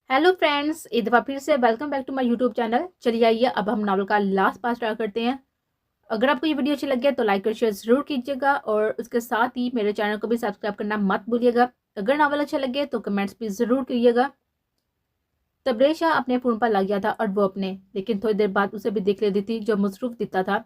Hello friends, एक दफ़ा फिर से welcome back to my YouTube channel. चलिए आइए अब हम नावल का लास्ट पार्ट स्टार्ट करते हैं। अगर आपको ये वीडियो अच्छी लगे तो लाइक और शेयर ज़रूर कीजिएगा और उसके साथ ही मेरे चैनल को भी सब्सक्राइब करना मत भूलिएगा। अगर नावल अच्छा लगे तो कमेंट्स भी ज़रूर कीजिएगा। तब्रेशा अपने फ़ोन पर लग गया था और वो अपने, लेकिन थोड़ी देर बाद उसे भी देख लेती थी जो मसरूफ़ दिखता था।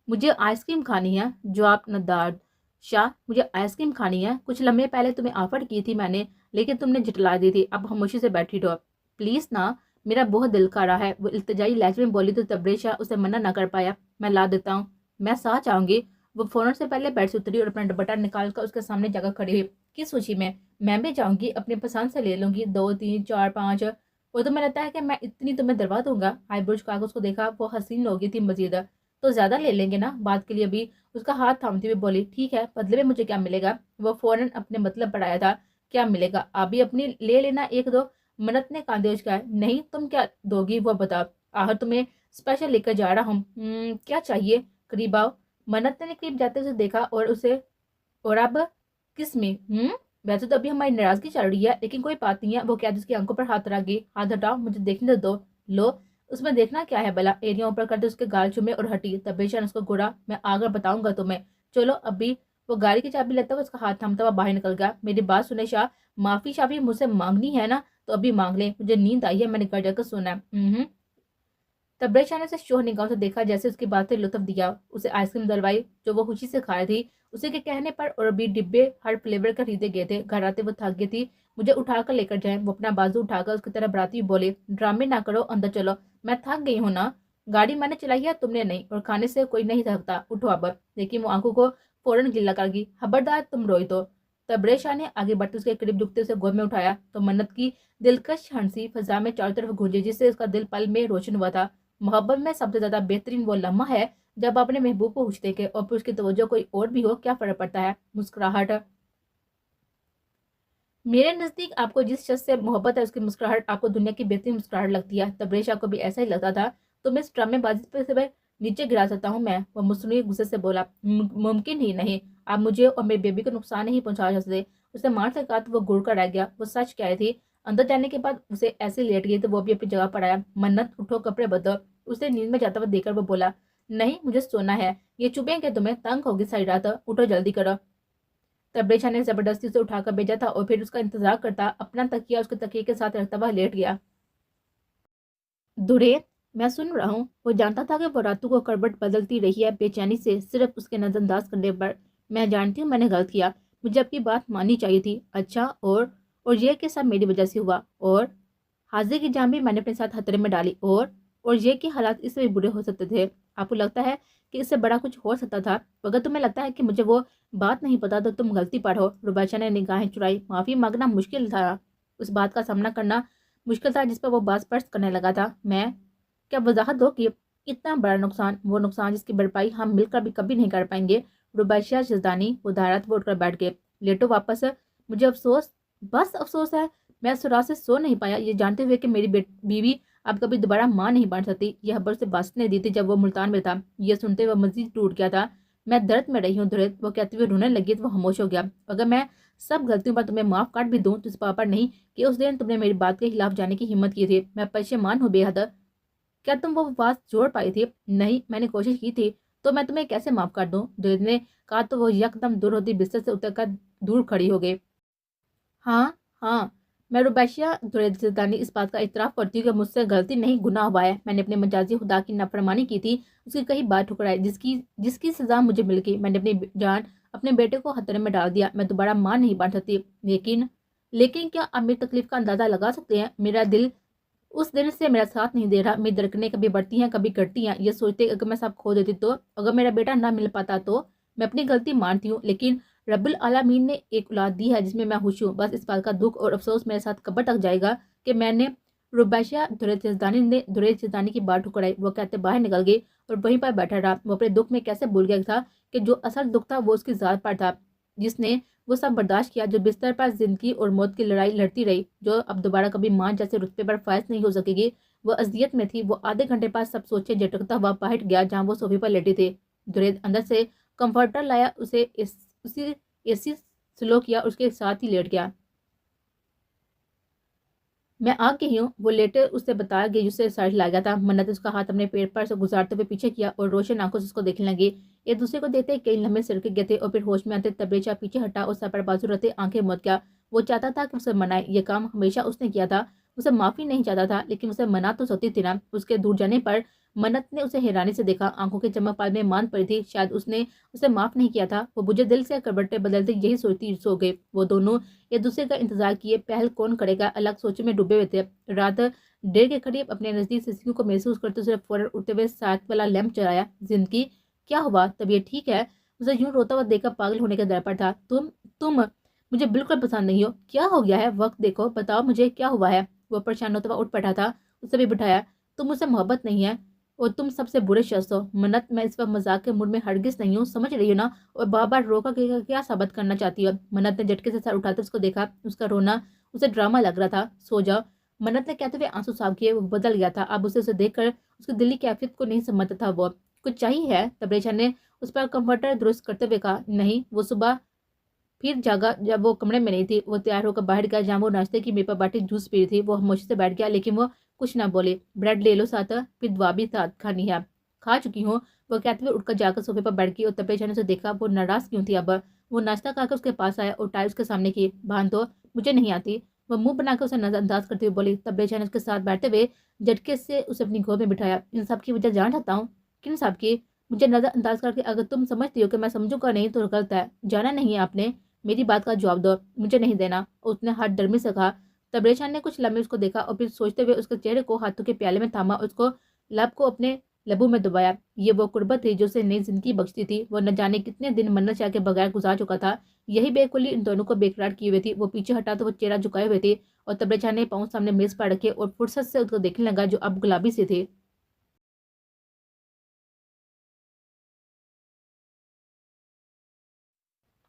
मुझे आइसक्रीम खानी है। जवाब नदार्द। शाह, मुझे आइसक्रीम खानी है। कुछ लम्हे पहले तुम्हें ऑफर की थी मैंने, लेकिन तुमने झुठला दी थी। अब खामोशी से बैठी रहो प्लीज़ ना, मेरा बहुत दिल कर रहा है। वो इल्तिजाई लहजे में बोली तो तब्रेशा उसे मना ना कर पाया। मैं ला देता हूँ, मैं साथ चाहूँगी। वो फ़ौरन से पहले बेड से उतरी और अपना दुपट्टा निकाल कर उसके सामने जाकर खड़ी हुई। किस खुशी में? मैं भी जाऊँगी, अपनी पसंद से ले लूँगी, 2 3 4 5। वो तुम्हें लगता है कि मैं इतनी तुम्हें दरवा दूंगा? आईब्रोज कागज को देखा, वो हसीन हो गई थी मजीद। तो ज़्यादा ले लेंगे ना बात के लिए भी। उसका हाथ थामती हुई बोली, ठीक है, बदले में मुझे क्या मिलेगा? वो फौरन अपने मतलब पर आया था। क्या मिलेगा? आप भी अपनी ले लेना एक दो। मन्नत ने कांधे उचकाए। नहीं, तुम क्या दोगी वो बताओ। आहर तुम्हें स्पेशल लेकर जा रहा हूँ। क्या चाहिए? करीब आओ। मन्नत ने करीब जाते उसे देखा और उसे, और अब किस में? वैसे तो अभी हमारी नाराजगी चल रही है, लेकिन कोई बात नहीं है। वो क्या जिसकी आंखों पर हाथ रख गई। हाथ हटाओ, मुझे देखने दो। लो, उसमें देखना क्या है भला? एरिया ऊपर करते उसके गाल चुमे और हटी। तबेशा ने उसको घूरा। मैं आकर बताऊंगा तुम्हें, चलो अभी। वो गाड़ी की चाबी लेता हुआ उसका हाथ थामता हुआ बाहर निकल गया। मेरी बात सुने शाह, माफी शाफी मुझसे मांगनी है ना तो अभी मांग ले, मुझे नींद आई है, मैंने घर जाकर सोना है। तब्रेशा ने उसे शोह निगाहों से देखा। जैसे उसकी बात से लुत्फ दिया, उसे आइसक्रीम दलवाई जो वो खुशी से खा रही थी। उसी के कहने पर और भी डिब्बे हर फ्लेवर का खरीदे गए थे। घर आते वो थक गई थी। मुझे उठाकर लेकर जाए। वो अपना बाजू उठाकर उसकी तरफ बढ़ाती हुई बोले, ड्रामे ना करो, अंदर चलो। मैं थक गई हूँ ना, गाड़ी मैंने चलाई है, तुमने नहीं, और खाने से कोई नहीं थकता, उठो अब। लेकिन वो आंखों को फौरन गिल्ला कर गई। खबरदार तुम रोई तो। तब्रेशा ने आगे बढ़ते उसके करीब झुकते उसे गोद में उठाया तो मन्नत की दिलकश हंसी फजा में चारों तरफ गूंजी, जिससे उसका दिल पल में रोशन हुआ था। मोहब्बत में सबसे ज्यादा बेहतरीन वो लम्हा है जब अपने महबूब को खुश देखे और फिर उसकी तवज्जो कोई और भी हो। क्या फर्क पड़ता है? मुस्कुराहट। मेरे नजदीक आपको जिस शख्स से मोहब्बत है उसकी मुस्कुराहट आपको दुनिया की बेहतरीन मुस्कुराहट लगती है। तब्रेशा को भी ऐसा ही लगता था। तो मैं इस ड्रामेबाजी पर से नीचे गिरा सकता हूँ मैं? वो मुस्लिम गुस्से से बोला, मुमकिन ही नहीं। आप मुझे और मेरी बेबी को नुकसान नहीं पहुंचा सकते। उसे मार से कहा तो वो गुड़ कर रह गया। वो सच कह रही थी। अंदर जाने के बाद उसे ऐसे लेट गई तो वो भी अपनी जगह पर आया। मन्नत, उठो, कपड़े बदलो। उसे नींद में जाता हुआ देखकर वो बोला, नहीं, मुझे सोना है। ये चुभेंगे तुम्हें, तंग होगी सारी रात, उठो जल्दी करो। तब्रेशा ने जबरदस्ती उसे उठाकर भेजा था और फिर उसका इंतजार करता अपना तकिया उसके तकिए के साथ रखता हुआ लेट गया। धुरे, मैं सुन रहा हूँ। वो जानता था कि वो रातों को करवट बदलती रही है बेचैनी से, सिर्फ उसके नजरअंदाज करने पर। मैं जानती हूँ मैंने गलत किया, मुझे आपकी बात माननी चाहिए थी। अच्छा, और ये कि सब मेरी वजह से हुआ। और हाजिर की जान भी मैंने अपने साथ खतरे में डाली। और ये कि हालात इससे भी बुरे हो सकते थे। आपको लगता है कि इससे बड़ा कुछ हो सकता था? अगर तुम्हें लगता है कि मुझे वो बात नहीं पता तो तुम गलती पर हो। रुबैशा ने निगाहें चुराई। माफी मांगना मुश्किल था, उस बात का सामना करना मुश्किल था जिस पर वो बात स्पर्श करने लगा था। मैं क्या वजाहत दो कि इतना बड़ा नुकसान, वो नुकसान जिसकी भरपाई हम मिलकर भी कभी नहीं कर पाएंगे। रुबैशा जजदानी मुदारत वो उठकर बैठ गए। लेटो वापस। मुझे अफसोस, बस अफसोस है। मैं सुराग से सो नहीं पाया, ये जानते हुए कि मेरी बीवी अब कभी दोबारा मां नहीं बन सकती। यह खबर से बास ने दी थी जब वो मुल्तान में था। ये सुनते हुए मजीद टूट गया था। मैं दर्द में रही हूँ धुरित, वो कहते हुए रोने लगी तो वो खामोश हो गया। अगर मैं सब गलतियों पर तुम्हें माफ कर भी दूं तो इस बात पर नहीं कि उस दिन तुमने मेरी बात के खिलाफ जाने की हिम्मत की थी। मैं परेशान हूँ बेहद। क्या तुम वो बात जोड़ पाई थी? नहीं, मैंने कोशिश की थी। तो मैं तुम्हें कैसे माफ कर दूं? धुरित ने कहा तो वो यकदम दूर होती बिस्तर से उतरकर दूर खड़ी हो गई। हाँ, हाँ, मैं रुबैशिया दुर्दानी इस बात का इतराफ़ करती हूँ कि मुझसे गलती नहीं गुनाह हुआ है। मैंने अपने मजाजी खुदा की नाफरमानी की थी, उसकी कई बार ठुकराई, जिसकी जिसकी सज़ा मुझे मिल गई। मैंने अपनी जान अपने बेटे को खतरे में डाल दिया। मैं दोबारा मां नहीं बन सकती। लेकिन क्या आप मेरी तकलीफ का अंदाज़ा लगा सकते हैं? मेरा दिल उस दिन से मेरा साथ नहीं दे रहा। मेरी धड़कनें कभी बढ़ती हैं कभी घटती हैं, ये सोचते अगर मैं सब खो देती तो, अगर मेरा बेटा ना मिल पाता तो। मैं अपनी गलती मानती हूँ, लेकिन रब्बुल आलमीन ने एक औलाद दी है जिसमें मैं खुश हूँ। बस इस बात का दुख और अफसोस मेरे साथ कब तक जाएगा कि मैंने रुबैशा दुरेजदानी की बात ठुकराई। वो कहते बाहर निकल गई और वहीं पर बैठा रहा। वो अपने दुख में कैसे भूल गया था कि जो असल दुख था वो उसकी जात पर था, जिसने वो सब बर्दाश्त किया, जो बिस्तर पर जिंदगी और मौत की लड़ाई लड़ती रही, जो अब दोबारा कभी मां जैसे रुतबे पर फायज नहीं हो सकेगी। वो अजियत में थी। वो आधे घंटे बाद सब सोचे झटकता हुआ बाहर गया जहाँ वो सोफे पर लेटे थे। दुरेद अंदर से कंफर्टर लाया, उसी एसी स्लो किया, उसके साथ ही लेट गया। मैं आ गई हूँ, वो लेटे उससे बताया गया जिससे सर्च ला गया था। मन्नत उसका हाथ अपने पेट पर से गुजारते हुए पीछे किया और रोशन आंखों से उसको देखने लगी। एक दूसरे को देखते कई लम्हे सिरके गए थे और फिर होश में आते तबरेचा पीछे हटा और सर पर बाजू रखते आंखें मूंद गया। वो चाहता था कि उसे मनाए, ये काम हमेशा उसने किया था। उसे माफी नहीं चाहता था, लेकिन उसे मना तो सकती थी ना। उसके दूर जाने पर मन्नत ने उसे हैरानी से देखा, आंखों के चमक पाल में मान पड़ी थी। शायद उसने उसे माफ नहीं किया था। वो बुझे दिल से करवटें बदलते यही सोचती सो गए। वो दोनों एक दूसरे का इंतजार किए, पहल कौन करेगा, अलग सोचों में डूबे हुए थे। रात 1:30 के करीब अपने नजदीक सिसकियों को महसूस करते उसे फौरन उठते हुए साथ वाला लैंप चलाया। जिंदगी, क्या हुआ, तबीयत ठीक है? उसे यूं रोता हुआ देखकर पागल होने के दर पर था। तुम मुझे बिल्कुल पसंद नहीं हो। क्या हो गया है? वक्त देखो, बताओ मुझे क्या हुआ है। वो परेशान होता हुआ उठ बैठा था। उसे भी बिठाया। तुम मुझसे मोहब्बत नहीं है और तुम सबसे बुरे शख्स हो। मन्नत, मैं इस वक्त मजाक के मूड में हरगिज नहीं हूँ, समझ रही हो ना? और बार बार रोका कि क्या साबित करना चाहती हो? मन्नत ने झटके से सर उठाते उसको देखा। उसका रोना उसे ड्रामा लग रहा था। सो जाओ, मन्नत ने कहते हुए आंसू साफ किए। वो बदल गया था। अब उसे देखकर उसकी दिल्ली कैफियत को नहीं समझता था। वो कुछ चाहिए है? तबरेजा ने उस पर कंफर्टर दुरुस्त करते हुए कहा। नहीं। वो सुबह फिर जागा जब वो कमरे में नहीं थी। वो तैयार होकर बाहर गया जहाँ वो नाश्ते की मेरे पर बाटी जूस पी रही थी। वो खामोशी से बैठ गया, लेकिन वो कुछ ना बोले। ब्रेड ले लो साथ, फिर दुआ भी साथ खानी है। खा चुकी हूँ, वो कहते हुए उठकर जाकर सोफे पर बैठ गई और तबरेजा ने उसे देखा। वो नाराज क्यों थी अब? वो नाश्ता खाकर उसके पास आया और टाई उसके सामने की। बांध दो, मुझे नहीं आती। वो मुंह बनाकर उसे नजरअंदाज करते हुए बोली। तबरेजा ने उसके साथ बैठते हुए झटके से उसे अपनी गोद में बिठाया। इन सब की वजह जान चाहता हूँ। किन सब की? मुझे नजरअंदाज करके अगर तुम समझती हो कि मैं समझूंगा नहीं तो गलत है। जाना नहीं है आपने। मेरी बात का जवाब दो, मुझे नहीं देना। उसने हाथ डरमी से कहा। तबरेजा ने कुछ लम्हे उसको देखा और फिर सोचते हुए उसके चेहरे को हाथों के प्याले में थामा, उसको लब को अपने लबों में दबाया। ये वो कुर्बत थी जो उसे नई जिंदगी बख्शती थी। वो न जाने कितने दिन मन्नत चाह के बगैर गुजार चुका था। यही बेकुली इन दोनों को बेकरार किए हुए थी। वो पीछे हटा तो वो चेहरा झुकाए हुए थे और तबरेजा ने पाँव सामने मेज पर रखे और फुर्सत से उसको देखने लगा, जो अब गुलाबी से थे।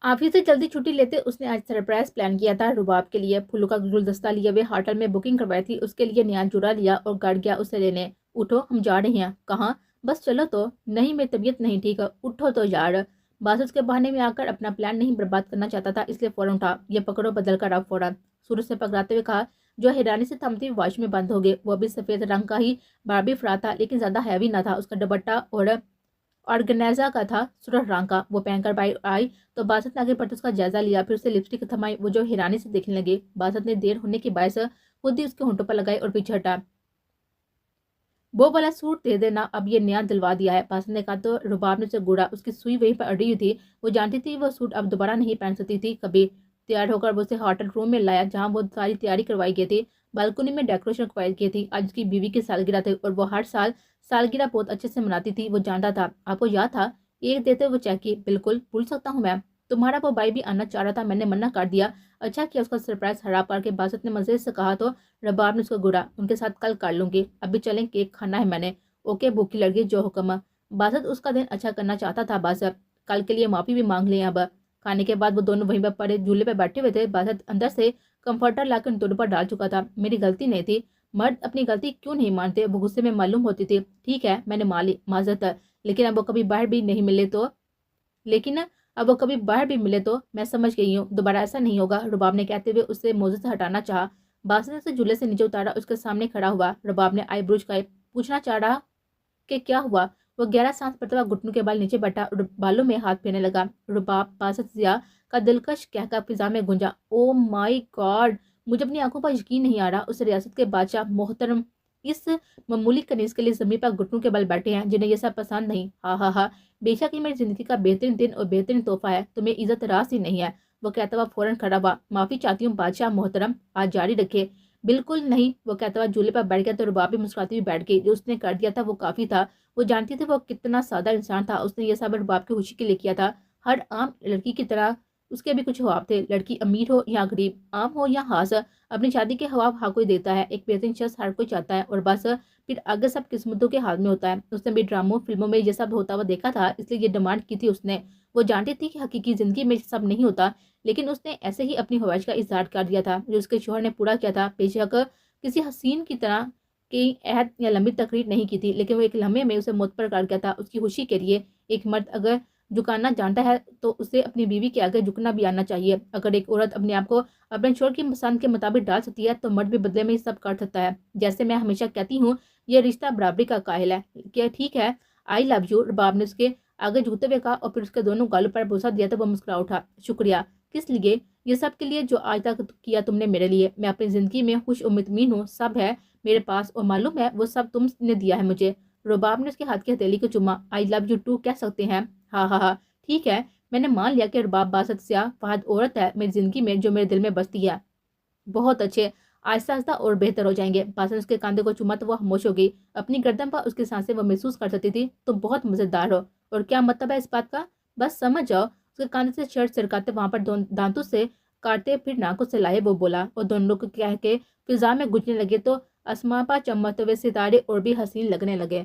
ऑफिस से जल्दी छुट्टी लेते उसने आज सरप्राइज प्लान किया था रुबाब के लिए। फूलों का गुलदस्ता लिए हुए होटल में बुकिंग करवाई थी। उसके लिए नया जुड़ा लिया और गाड़ गया उसे लेने। उठो, हम जा रहे हैं। कहाँ? बस चलो तो। नहीं, मेरी तबीयत नहीं ठीक है। उठो तो यार। बासुस के बहाने में आकर अपना प्लान नहीं बर्बाद करना चाहता था, इसलिए फौरन उठा। ये पकड़ो, बदल कर अब फौरन। सूरज से पकड़ाते हुए कहा, जो हैरानी से थमती वॉच में बंद हो गए। वो भी सफेद रंग का ही बारबी फ्रा था, लेकिन ज्यादा हैवी ना था। उसका दुपट्टा ऑर्गेनाइजा का था, सुरख रंग का। वो पहनकर बाहर आई तो बासत ने आगे बढ़कर उसका जायजा लिया, फिर उसे लिपस्टिक थमाई। वो जो हैरानी से देखने लगे। बासत ने देर होने की बायस खुद ही उसके होंठों पर लगाई और पीछे हटा। वो वाला सूट दे देना, अब ये नया दिलवा दिया है। बासत ने कहा तो रुबाब ने उसे गुड़ा। उसकी सुई वहीं पर अड़ी हुई थी। वो जानती थी वो सूट अब दोबारा नहीं पहन सकती थी कभी। तैयार होकर वो उसे होटल रूम में लाया, जहाँ वो सारी तैयारी करवाई गई थी। बालकनी में डेकोरेशन करवाई गई थी। आज उसकी बीवी की सालगिरह थी और वो हर साल सालगिरह बहुत अच्छे से मनाती थी। वो जानता था। आपको याद था? एक देते वो चेक। बिल्कुल भूल सकता हूँ मैं। तुम्हारा वो भाई भी आना चाह रहा था, मैंने मना कर दिया। अच्छा किया उसका सरप्राइज हराब करके, बासत ने मजे से कहा तो रबाब ने उसको गुड़ा। उनके साथ कल कर लूंगी, अभी चलें, केक खाना है मैंने। ओके भूखी लड़की, जो हुक्म। बासत उसका दिन अच्छा करना चाहता था। बासत कल के लिए माफी भी मांग लें अब। खाने के बाद वो दोनों वहीं पर पड़े झूले पे बैठे हुए थे। बासत अंदर से कंफर्टर लाकर उन दोनों पर डाल चुका था। मेरी गलती नहीं थी। मर्द अपनी गलती क्यों नहीं मानते? वो गुस्से में मालूम होती थी। ठीक है, मैंने माली माजरत, लेकिन अब वो कभी बाहर भी नहीं मिले तो लेकिन अब वो कभी बाहर भी मिले तो मैं समझ गई हूँ, दोबारा ऐसा नहीं होगा। रुबाब ने कहते हुए उसे मौजूद से हटाना चाहा। बासत ने उसे झूले से नीचे उतारा, उसके सामने खड़ा हुआ। रुबाब ने आईब्रोज का पूछना चाह रहा कि क्या हुआ। वो गहरा सांस भरता हुआ घुटनों के बल नीचे बैठा और बालों में हाथ फेरने लगा। रुबाब, बासत जिया का दिलकश कहकर फिजा में गूंजा। ओ माई गॉड, मुझे अपनी आंखों पर यकीन नहीं आ रहा। उस रियासत के बादशाह मोहतरम इस मामूली कनीज के लिए जमीन पर घुटनों के बल बैठे हैं, जिन्हें यह सब पसंद नहीं। हा हा हा, बेशक ये मेरी जिंदगी का बेहतरीन दिन और बेहतरीन तोहफा है। तुम्हें इज्जत रास ही नहीं है। वो कहता हुआ फौरन खड़ा हुआ। माफी चाहती हूँ बादशाह मोहतरम, आज जारी रखे। बिल्कुल नहीं, वो कहता हुआ झूले पर बैठ गया तो रुबाब भी मुस्कुराती हुई बैठ गई। जो उसने कर दिया था वो काफी था। वो जानती थी वो कितना सादा इंसान था। उसने ये सब रुबाब की खुशी के लिए किया था। हर आम लड़की की तरह उसके भी कुछ ख्वाब थे। लड़की अमीर हो या गरीब, आम हो या खास, अपनी शादी के ख्वाब हर कोई देता है। एक बेहतरीन शख्स हर कोई चाहता है और बस फिर आगे सब किस्मतों के हाथ में होता है। उसने भी ड्रामों फिल्मों में ये सब होता हुआ देखा था, इसलिए ये डिमांड की थी उसने। वो जानती थी कि हकीकी जिंदगी में ये सब नहीं होता, लेकिन उसने ऐसे ही अपनी ख्वाहिश का इजहार कर दिया था, जो उसके शोहर ने पूरा किया था। बेशक किसी हसीन की तरह की अहद या लंबी तकरीर नहीं की थी, लेकिन वो एक लम्हे में उसे मुतबर कर गया था। उसकी खुशी के लिए एक मर्द अगर झुकाना जानता ہے تو اسے اپنی بیوی کے آگے جھکنا بھی آنا چاہیے۔ اگر ایک عورت اپنے آپ کو اپنے شوہر کی پسند کے مطابق ڈال سکتی ہے تو مرد بھی بدلے میں یہ سب کر سکتا ہے۔ جیسے میں ہمیشہ کہتی ہوں، یہ رشتہ برابری کا قائل ہے کہ ٹھیک ہے، آئی لو یو۔ رباب نے اس کے آگے جھکتے ہوئے کہا اور پھر اس کے دونوں گالوں پر بوسہ دیا تو وہ مسکرا اٹھا۔ شکریہ، کس لیے؟ یہ سب کے لیے جو آج تک کیا تم نے میرے لیے۔ میں اپنی زندگی میں خوش و مطمئن ہوں، سب ہے میرے پاس اور معلوم ہے وہ سب تم نے دیا ہے مجھے۔ رباب نے اس کے ہاتھ کی ہتھیلی کو چوما۔ آئی لو یو ٹو کہہ سکتے ہیں؟ ہاں ہاں ہاں ٹھیک ہے، میں نے مان لیا کہ رباب باسط سیاہ فہد عورت ہے میری زندگی میں جو میرے دل میں بستی ہے۔ بہت اچھے، آہستہ آہستہ اور بہتر ہو جائیں گے۔ باسط نے اس کے کاندھے کو چوما تو وہ خاموش ہو گئی۔ اپنی گردن پر اس کی سانسیں وہ محسوس کر سکتی تھی۔ تو بہت مزیدار ہو۔ اور کیا مطلب ہے اس بات کا؟ بس سمجھ جاؤ۔ اس کے کاندھے سے شرٹ سرکاتے وہاں پر دانتوں سے کاٹتے پھر ناکوں سے لائے وہ بولا، اور دونوں لوگ کہہ کے فضا میں گونجنے لگے تو آسمان پر چمکتے ہوئے ستارے اور بھی حسین لگنے لگے۔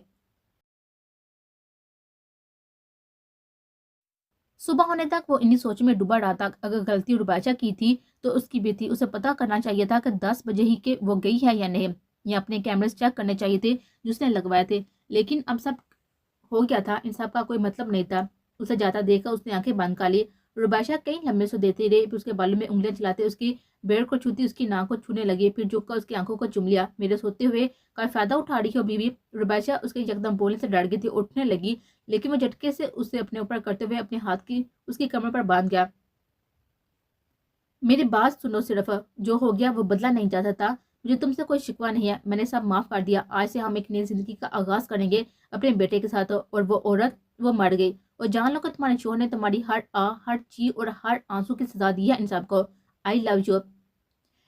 صبح ہونے تک وہ انہی سوچ میں ڈوبا رہا تھا۔ اگر غلطی ربیشہ کی تھی تو اس کی بھی تھی۔ اسے پتہ کرنا چاہیے تھا کہ 10 بجے ہی کہ وہ گئی ہے یا نہیں، یا اپنے کیمرے چیک کرنے چاہیے تھے جس نے لگوائے تھے۔ لیکن اب سب ہو گیا تھا، ان سب کا کوئی مطلب نہیں تھا۔ اسے جاتا دیکھ کر اس نے آنکھیں بند کر لی۔ ربیشہ کئی لمحے سے دیتی رہی، پھر اس کے بالوں میں انگلیاں چلاتے اس کی بیڑ کو چھوتی اس کی ناک کو چھونے لگی، پھر جھک کر اس کی آنکھوں کو چوم لیا۔ میرے سوتے ہوئے کا فائدہ اٹھا رہی ہو بیوی؟ ربیشہ اس کے یکدم بولنے سے ڈر گئی تھی، اٹھنے لگی لیکن وہ جھٹکے سے اسے اپنے اوپر کرتے ہوئے اپنے ہاتھ کی اس کی کمر پر باندھ گیا۔ میری بات سنو، صرف جو ہو گیا وہ بدلا نہیں جا سکتا۔ مجھے تم سے کوئی شکوہ نہیں ہے، میں نے سب معاف کر دیا۔ آج سے ہم ایک نئی زندگی کا آغاز کریں گے اپنے بیٹے کے ساتھ۔ اور وہ عورت، وہ مر گئی، اور جان لو کہ تمہارے شوہر نے تمہاری ہر ہر چیز اور ہر آنسو کی سزا دی ہے ان سب کو۔ آئی لو یو،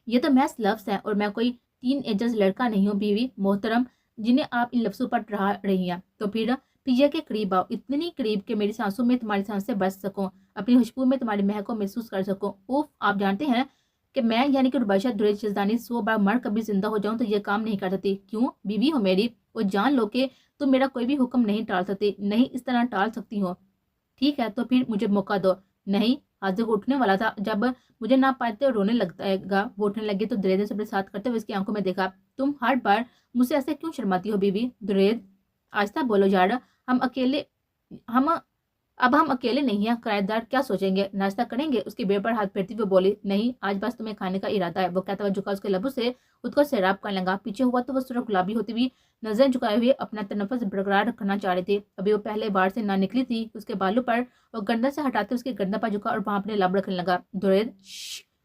یہ تو محض لفظ ہیں اور میں کوئی ٹین ایجرز لڑکا نہیں ہوں بیوی محترم جنہیں آپ ان لفظوں پر ٹرا رہی ہیں۔ تو پھر یہ کے قریب آؤ، اتنی قریب کہ میری سانسوں میں تمہاری سانسیں بس سکوں، اپنی خوشبو میں تمہاری مہک کو محسوس کر سکوں۔ اوف، آپ جانتے ہیں کہ میں یعنی کہ ربیشہ درید شیزدانی 100 بار مر کبھی زندہ ہو جاؤں تو یہ کام نہیں کر سکتی۔ کیوں؟ بیوی ہو میری، اور جان لو کہ تم میرا کوئی بھی حکم نہیں ٹال سکتی، نہیں اس طرح ٹال سکتی ہو۔ ٹھیک ہے تو پھر مجھے موقع دو۔ نہیں، حاضر اٹھنے والا تھا جب مجھے نہ پاتے رونے لگتا گا۔ وہ اٹھنے لگی تو درید نے سب ساتھ کرتے ہوئے اس کی آنکھوں میں دیکھا۔ تم ہر بار مجھ سے ایسے کیوں شرماتی ہو بیوی؟ درید، آہستہ بولو یار، اب ہم اکیلے نہیں ہیں، کرایہ دار کیا سوچیں گے؟ ناشتہ کریں گے؟ اس کی بیڑ پر ہاتھ پھیرتی ہوئے بولی۔ نہیں، آج بس تمہیں کھانے کا ارادہ ہے، وہ کہتا ہوا جھکا اس کے لبوں سے خود کو سیراب کرنے لگا۔ پیچھے ہوا تو وہ سرخ گلابی ہوتی ہوئی نظریں جھکائے ہوئے اپنا تنفس برقرار رکھنا چاہ رہی تھی۔ ابھی وہ پہلے بار سے نہ نکلی تھی۔ اس کے بالوں پر وہ گردن سے ہٹاتے اس کے گردن پر جھکا اور وہاں اپنے لب رکھنے لگا۔ درید،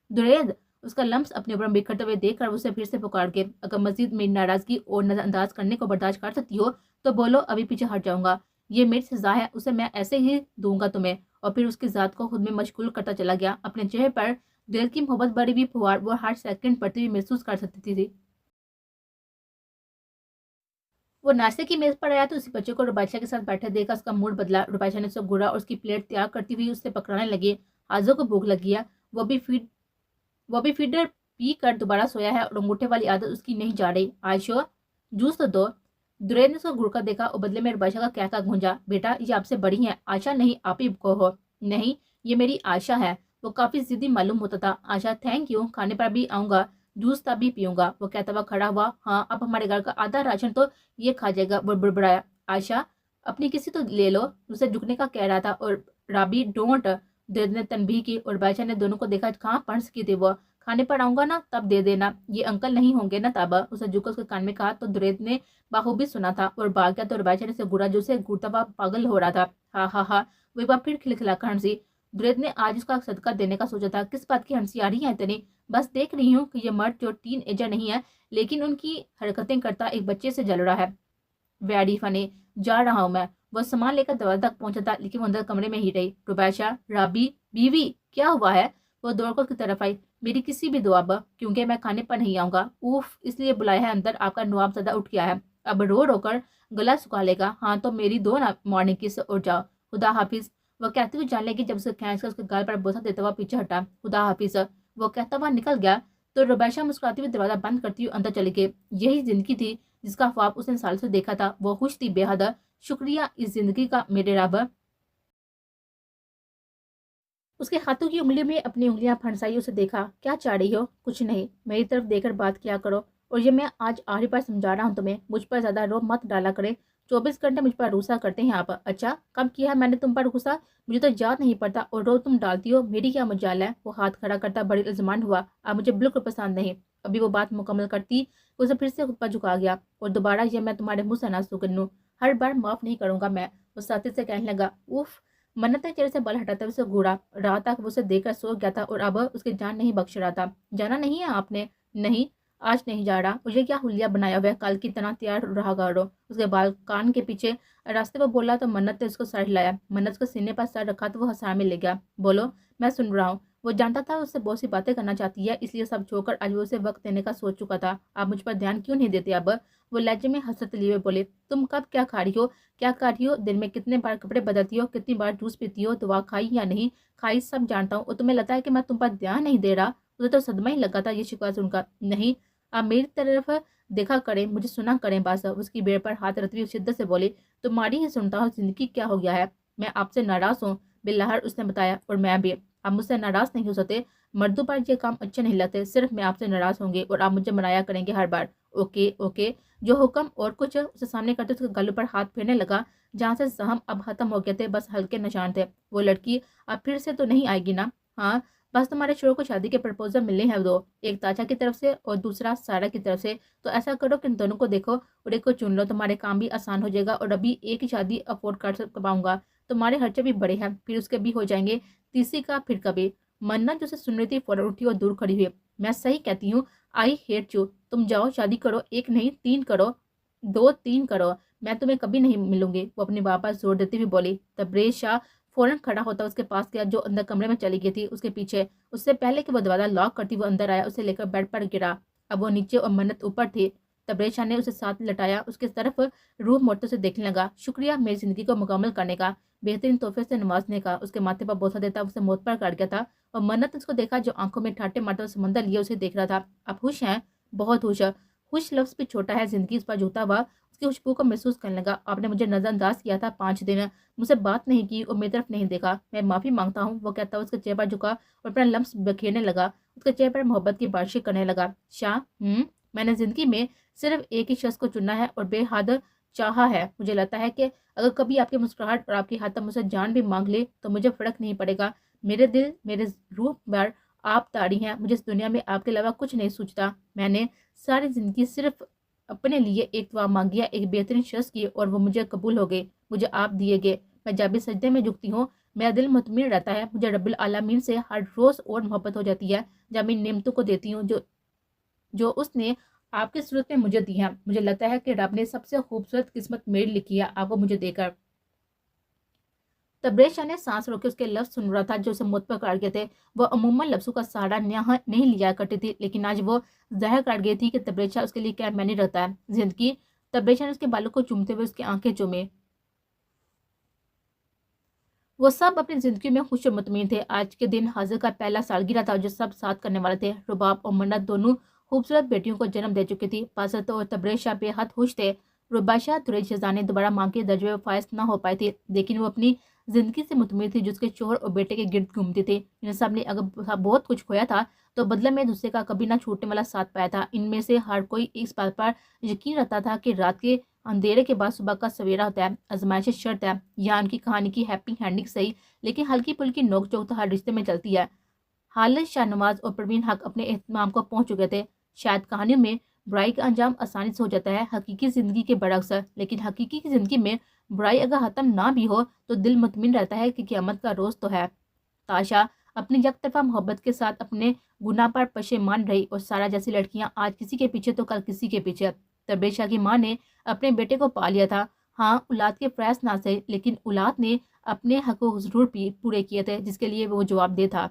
درید، اس کا لمس اپنے اوپر بکھرتے ہوئے دیکھ کر اسے پھر سے پکار کے، اگر مزید میری ناراضگی اور نظر انداز کرنے کو برداشت کر سکتی ہو تو بولو، ابھی پیچھے ہٹ جاؤں گا۔ یہ میری سزا ہے، اسے میں ایسے ہی دوں گا تمہیں۔ اور پھر اس کی ذات کو خود میں مشغول کرتا چلا گیا۔ اپنے چہرے پر دل کی محبت بڑی بھی پھوار وہ ہر سیکنڈ پڑتی ہوئی محسوس کر سکتی تھی۔ وہ ناشتے کی میز پر آیا تو اسی بچے کو ربیشہ کے ساتھ بیٹھے دیکھا اس کا موڈ بدلا۔ ربیشہ نے اسے گھورا اور اس کی پلیٹ تیار کرتی ہوئی اس سے پکڑانے لگی۔ حاضر کو بھوک لگی ہے، وہ بھی فیڈر پی کر دوبارہ سویا ہے اور انگوٹھے والی عادت اس کی نہیں جا رہی۔ عائشہ، جوس تو دو۔ درید نے اس کو گھور کر دیکھا اور بدلے میں ربیشہ کا کہہ گونجا، بیٹا یہ آپ سے بڑی ہیں، عائشہ نہیں آپ ہی کو ہو۔ نہیں، یہ میری عائشہ ہے۔ وہ کافی ضدی معلوم ہوتا تھا۔ عائشہ، تھینک یو، کھانے پر بھی آؤں گا، جوس تب بھی پیوں گا۔ وہ کہتا ہوا کھڑا ہوا۔ ہاں، اب ہمارے گھر کا آدھا راشن تو یہ کھا جائے گا۔ وہ بڑبڑایا۔ عائشہ، اپنی کسی تو لے لو، اسے جھکنے کا کہہ رہا تھا اور رابی ڈونٹ، درید نے تنبیہ کی اور ربیشہ نے دونوں کو دیکھا کہاں پڑس کی تھی وہ۔ کھانے پر آؤں گا نا تب دے دینا، یہ انکل نہیں ہوں گے نا تب، اسے جھک کر اس کے کان میں کہا تو درید نے بخوبی سنا تھا اور بھاگ گیا تو ربیشہ نے اسے گھورا جو اسے گھورتا ہوا پاگل ہو رہا تھا۔ ہاں ہاں ہاں، وہ ایک بار پھر کھلکھلا کر ہنسی۔ درید نے آج اس کا صدقہ دینے کا سوچا تھا، کس بات کی ہنسی آ رہی ہے اتنی؟ بس دیکھ رہی ہوں کہ یہ مرد جو ٹین ایجر نہیں ہے لیکن ان کی حرکتیں کرتا ایک بچے سے جل رہا ہے۔ ویری فنی، جا رہا ہوں میں۔ وہ سامان لے کر دروازے تک پہنچا تھا لیکن وہ اندر کمرے میں ہی رہی۔ ربیشہ، رابی، بیوی، کیا ہوا ہے؟ وہ دوڑ کر اس کی طرف آئی۔ میری کسی بھی دعا کیونکہ میں کھانے پر نہیں آؤں گا۔ اوف، اس لیے بلایا ہے اندر، آپ کا نواب زدہ اٹھ گیا ہے، اب رو رو کر گلا سکھا لے گا۔ ہاں تو میری دو نا مارننگ کس اور جاؤ، خدا حافظ۔ وہ کہتے ہوئے جان لگی جب اسے کھینچ کر اس کے گال پر بوسہ دیتا ہوا پیچھے ہٹا۔ خدا حافظ، وہ کہتا ہوا نکل گیا تو ربیشہ مسکراتی ہوئی دروازہ بند کرتی ہوئی اندر چلی گئی۔ یہی زندگی تھی جس کا خواب اس نے سال سے دیکھا تھا۔ وہ خوش تھی بے حد۔ شکریہ اس زندگی کا میرے رب۔ اس کے ہاتھوں کی انگلی میں اپنی انگلیاں پھنسائی اسے دیکھا۔ کیا چاہ رہی ہو؟ کچھ نہیں، میری طرف دیکھ کر بات کیا کرو، اور یہ میں آج آخری بار سمجھا رہا ہوں تمہیں، مجھ پر زیادہ روب مت ڈالا کرے۔ 24 घंटे मुझ पर रूसा करते हैं आप। अच्छा, कब किया है मैंने तुम पर गुस्सा? मुझे तो याद नहीं पड़ता और रोज तुम डालती हो, मेरी क्या मजाल है? वो हाथ खड़ा करता बड़ी इल्जमान हुआ। अब मुझे बिल्कुल पसंद नहीं। अभी वो बात मुकम्मल करती उसे फिर से खुद पर झुका गया। और दोबारा ये मैं तुम्हारे मुंह से ना सुन लूं, हर बार माफ नहीं करूंगा मैं। वो साथी से कहने लगा। उफ। मन्नत ने चेहरे से बाल हटाते हुए उसे घूरा। रात तक वो उसे देखकर सो गया था और अब उसकी जान नहीं बख्श रहा था। जाना नहीं है आपने? नहीं, आज नहीं जा रहा। और ये क्या हुलिया बनाया हुआ है, कल की तरह तैयार रहा करो। उसके बाल कान के पीछे रास्ते पर बोला तो मन्नत ने उसको सर हिलाया। मन्नत को सीने पर सर रखा तो वो हंसा में ले गया। बोलो, मैं सुन रहा हूँ। वो जानता था उससे बहुत सी बातें करना चाहती है, इसलिए सब छोड़कर आज वो उसे वक्त देने का सोच चुका था। आप मुझ पर ध्यान क्यों नहीं देते अब? वो लहजे में हंसते लिए बोले। तुम कब क्या खा रही हो, क्या कर रही हो, दिन में कितने बार कपड़े बदलती हो, कितनी बार जूस पीती हो, दवा खाई या नहीं खाई, सब जानता हूँ। और तुम्हें लगता है कि मैं तुम पर ध्यान नहीं दे रहा? उसे तो सदमा ही लगा था ये शिकवा सुनकर। नहीं, आप मेरी तरफ देखा करें, मुझे सुना करें बस। उसकी बेड़ पर हाथ रखते हुए शिद्दत से बोली। तुम्हारी ही सुनता हूँ, जिंदगी क्या हो गया है? मैं आपसे नाराज हूँ बिल्लाहर, उसने बताया। और मैं भी। आप मुझसे नाराज नहीं हो सकते, मर्दों पर ये काम अच्छे नहीं लगते। सिर्फ मैं आपसे नाराज होंगे और आप मुझे मनाया करेंगे हर बार। ओके ओके, जो हुक्म। और कुछ? उसे सामने करते उसके गले पर हाथ फेरने लगा जहाँ से जहम अब खत्म हो गए थे, बस हल्के निशान थे। वो लड़की अब फिर से तो नहीं आएगी ना? हाँ, बस तुम्हारे शोर को शादी के प्रपोजल मिले हैं दो, एक ताजा की तरफ से और दूसरा सारा की तरफ से। तो ऐसा करो कि इन दोनों को देखो और एक को चुन लो, तुम्हारे काम भी आसान हो जाएगा और अभी एक ही शादी अफोर्ड कर पाऊंगा। तुम्हारे खर्चे भी बड़े हैं, फिर उसके भी हो जाएंगे, तीसरी का फिर कभी। मन्नत जो से सुन रही थी फौरन उठी और दूर खड़ी हुई। मैं सही कहती हूँ, आई हेट यू। तुम जाओ शादी करो, एक नहीं 3 करो, 2 3 करो, मैं तुम्हें कभी नहीं मिलूंगी। वो अपनी बात पर जोर देती हुई बोली। तब्रेज शाह फौरन खड़ा होता उसके पास गया, जो अंदर कमरे में चली गई थी उसके पीछे। उससे पहले कि वो दरवाजा लॉक करती वो अंदर आया, उसे लेकर बेड पर गिरा। अब वो नीचे और मन्नत ऊपर थी। तब्रेज शाह ने उसे साथ लटाया, उसके तरफ रूह मोड़ते से देखने लगा। शुक्रिया मेरी जिंदगी को मुकम्मल करने का, बेहतरीन तोहफे से नवाजने का। उसके माथे पर बोसा देता उसे मौत पर काट गया था। और मन्नत उसको देखा, जो आंखों में ठाटे मारता समंदर लिए उसे देख रहा था। आप खुश हैं? बहुत खुश। खुश लफ्ज भी छोटा है, जिंदगी इस पर झूठा हुआ उसकी खुशबू को महसूस करने लगा। आपने मुझे नजरअंदाज किया था 5 दिन, मुझसे बात नहीं की और मेरी तरफ नहीं देखा। मैं माफी मांगता हूँ, वो कहता उसके चेहरे पर झुका और अपना लम्स बखेरने लगा। उसके चेहरे पर मोहब्बत की बारिशें करने लगा। शाह, मैंने जिंदगी में सिर्फ एक ही शख्स को चुना है और बेहद चाहा है। मुझे लगता है कि अगर कभी आपकी मुस्कुराहट और आपकी हाथ मुझसे जान भी मांग ले तो मुझे फर्क नहीं पड़ेगा। मेरे दिल, मेरे रूह पर आप तारी हैं। मुझे इस दुनिया में आपके अलावा कुछ नहीं सूझता। मैंने सारी जिंदगी सिर्फ अपने लिए एक दुआ मांगी है, एक बेहतरीन शख्स की, और वो मुझे कबूल हो गई, मुझे आप दिए गए। मैं जब भी सजदे में झुकती हूँ मेरा दिल मुतमिन रहता है। मुझे रब्बिल आलमीन से हर रोज और मोहब्बत हो जाती है जब मैं इन नेमतों को देती हूँ जो जो उसने आपकी सूरत में मुझे दी है। मुझे लगता है कि रब ने सबसे खूबसूरत किस्मत मेरी लिखी है आपको मुझे देकर। तब्रेज शाह ने सांस रोके उसके लफ्ज सुन रहा था जो उसे मुझ पर काट गए थे। वो अमूमन लफ्जों का सहारा नहीं लिया करती थी, लेकिन आज वो जहर काट गई थी कि तब्रेज शाह उसके लिए क्या मैंने रहता है जिंदगी। तब्रेज शाह ने उसके बालों को चूमते हुए उसकी आंखें चूमे। वो सब अपनी जिंदगी में खुश और मुतमिन थे। आज के दिन हाजिर का पहला सालगिरह था जो सब साथ करने वाले थे। रुबाब और मन्नत दोनों खूबसूरत बेटियों को जन्म दे चुकी थी। बासत और तब्रेज शाह बेहद खुश थे। रुबाशा दुरेज शहजाने दोबारा मांग के दर्जे में फायज न हो पाई थी, लेकिन वो अपनी जिंदगी से मुतमिन थी, जिसके शोहर और बेटे के गिर्द घूमती थी। इन सब ने अगर बहुत कुछ खोया था तो बदले में दूसरे का कभी ना छूटने वाला साथ पाया था। इनमें से हर कोई इस बात पर यकीन रखता था कि रात के अंधेरे के बाद सुबह का सवेरा होता है, आजमाइश शर्त है। यहाँ उनकी कहानी की हैप्पी एंडिंग सही, लेकिन हल्की फुल्की नोक चोक तो हर रिश्ते में चलती है। हालिद शाहनवाज और परवीन हक अपने इत्मीनान को पहुंच चुके थे। शायद कहानियों में बुराई का अंजाम आसानी से हो जाता है, हकीकी जिंदगी के बरक्स, लेकिन हकीकी की जिंदगी में बुराई अगर खत्म ना भी हो तो दिल मुतमिन रहता है कि क़यामत का रोज तो है। ताशा अपनी यकतरफा मोहब्बत के साथ अपने गुनाह पर पशेमान रही और सारा जैसी लड़कियां आज किसी के पीछे तो कल किसी के पीछे। तब्रेज शाह की माँ ने अपने बेटे को पा लिया था। हाँ, औलाद के प्रयास ना सही, लेकिन औलाद ने अपने हकूक जरूर पूरे किए थे, जिसके लिए वो जवाबदेह था।